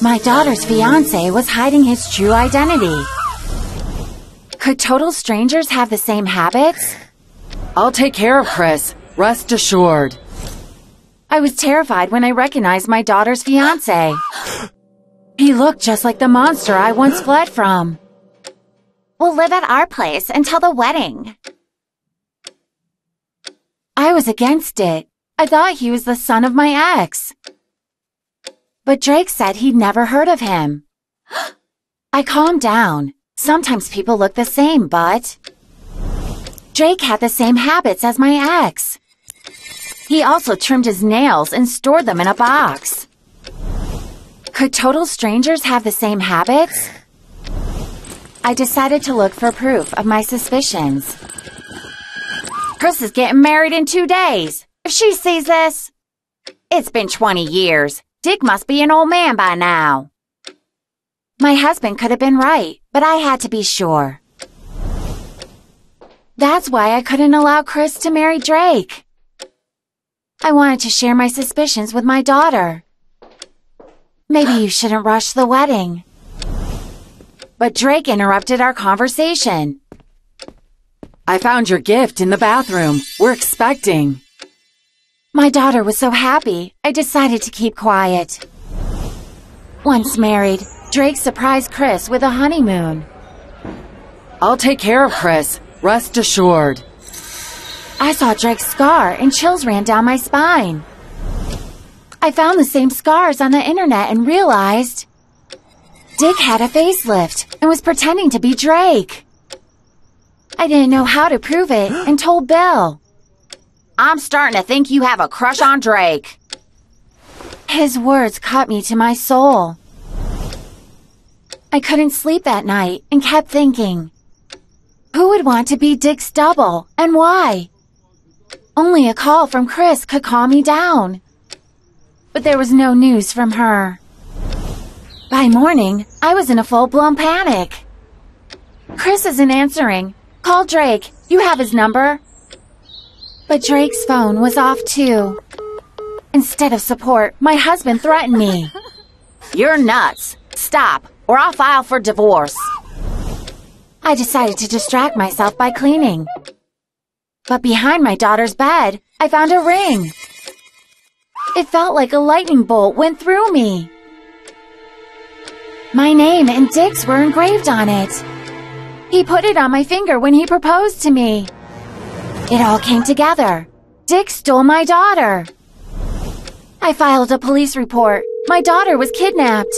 My daughter's fiancé was hiding his true identity. Could total strangers have the same habits? I'll take care of Chris. Rest assured. I was terrified when I recognized my daughter's fiancé. He looked just like the monster I once fled from. We'll live at our place until the wedding. I was against it. I thought he was the son of my ex. But Drake said he'd never heard of him. I calmed down. Sometimes people look the same, but Drake had the same habits as my ex. He also trimmed his nails and stored them in a box. Could total strangers have the same habits? I decided to look for proof of my suspicions. Chris is getting married in 2 days. If she sees this, it's been 20 years. Dick must be an old man by now. My husband could have been right, but I had to be sure. That's why I couldn't allow Chris to marry Drake. I wanted to share my suspicions with my daughter. Maybe you shouldn't rush the wedding. But Drake interrupted our conversation. I found your gift in the bathroom. We're expecting. My daughter was so happy, I decided to keep quiet. Once married, Drake surprised Chris with a honeymoon. I'll take care of Chris. Rest assured. I saw Drake's scar and chills ran down my spine. I found the same scars on the internet and realized Dick had a facelift and was pretending to be Drake. I didn't know how to prove it and told Bill. I'm starting to think you have a crush on Drake. His words cut me to my soul. I couldn't sleep that night and kept thinking, who would want to be Dick's double and why? Only a call from Chris could calm me down. But there was no news from her. By morning, I was in a full-blown panic. Chris isn't answering. Call Drake. You have his number. But Drake's phone was off too. Instead of support, my husband threatened me. You're nuts. Stop, or I'll file for divorce. I decided to distract myself by cleaning. But behind my daughter's bed, I found a ring. It felt like a lightning bolt went through me. My name and Dick's were engraved on it. He put it on my finger when he proposed to me. It all came together. Dick stole my daughter. I filed a police report. My daughter was kidnapped.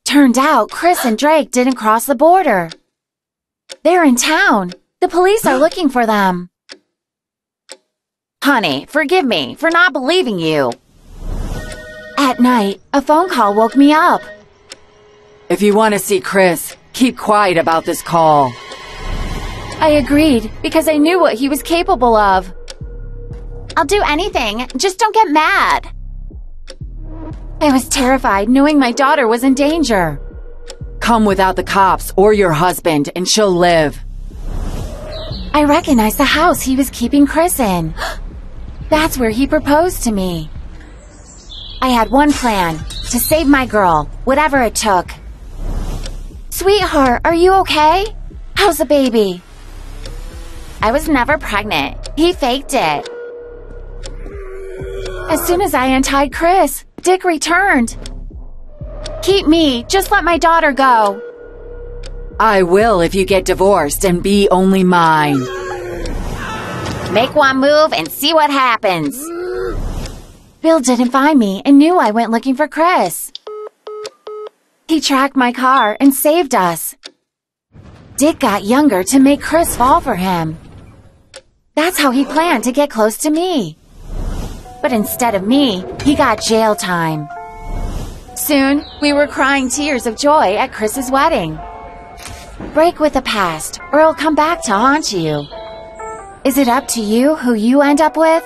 Turned out Chris and Drake didn't cross the border. They're in town. The police are looking for them. Honey, forgive me for not believing you. At night, a phone call woke me up. If you want to see Chris, keep quiet about this call. I agreed because I knew what he was capable of. I'll do anything, just don't get mad. I was terrified knowing my daughter was in danger. Come without the cops or your husband and she'll live. I recognized the house he was keeping Chris in. That's where he proposed to me. I had one plan, to save my girl, whatever it took. Sweetheart, are you okay? How's the baby? I was never pregnant. He faked it. As soon as I untied Chris, Dick returned. Keep me, just let my daughter go. I will if you get divorced and be only mine. Make one move and see what happens. Bill didn't find me and knew I went looking for Chris. He tracked my car and saved us. Dick got younger to make Chris fall for him. That's how he planned to get close to me. But instead of me, he got jail time. Soon, we were crying tears of joy at Chris's wedding. Break with the past, or it'll come back to haunt you. Is it up to you who you end up with?